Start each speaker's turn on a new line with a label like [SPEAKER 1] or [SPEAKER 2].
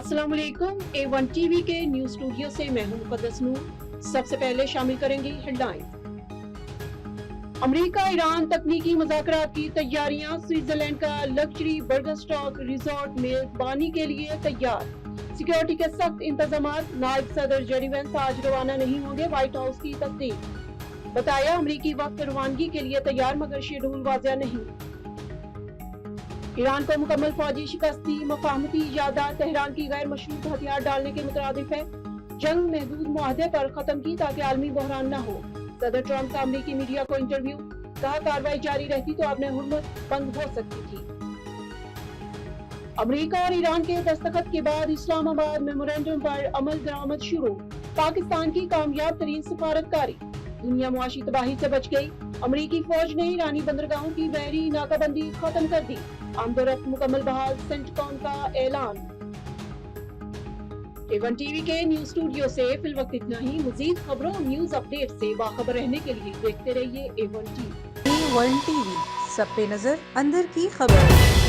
[SPEAKER 1] अस्सलाम वालेकुम। A1 TV के न्यूज स्टूडियो से मैं हूं मुक़द्दस नूर। सबसे पहले शामिल करेंगे हेडलाइंस। अमेरिका ईरान तकनीकी मुज़ाकरात की तैयारियां। स्विट्जरलैंड का लग्जरी बर्गरस्टॉक रिजॉर्ट मेजबानी के लिए तैयार। सिक्योरिटी के सख्त इंतजामात। नायब सदर जेडी वेंस आज रवाना नहीं होंगे, व्हाइट हाउस की तस्दीक। बताया अमेरिकी वक्त रवानगी के लिए तैयार मगर शेड्यूल वाज़ेह नहीं। ईरान को मुकम्मल फौजी शिकस्ती। मफाहमती इजादा तेहरान की गैर मशरूत हथियार डालने के मुतरादिफ है। जंग महदूद मुआहदे पर खत्म की ताकि आलमी बहरान न हो। सदर ट्रंप का अमरीकी मीडिया को इंटरव्यू। कहा कार्रवाई जारी रहती तो अपने हुर्मत बंद हो सकती थी। अमेरिका और ईरान के दस्तखत के बाद इस्लामाबाद मेमोरेंडम पर अमल दरामद शुरू। पाकिस्तान की कामयाब तरीन सफारतकारी। दुनिया मुआशी तबाही से बच गई। अमेरिकी फौज ने ईरानी बंदरगाहों की बहरी नाकाबंदी खत्म कर दी। आमदोरफ्त मुकम्मल बहाल। सेंटकॉम का ऐलान। A1 टीवी के न्यूज स्टूडियो से फिलवक्त इतना ही। मजीद खबरों और न्यूज अपडेट से बाखबर रहने के लिए देखते रहिए A1 टीवी।
[SPEAKER 2] A1 टीवी, सब पे नजर, अंदर की खबर।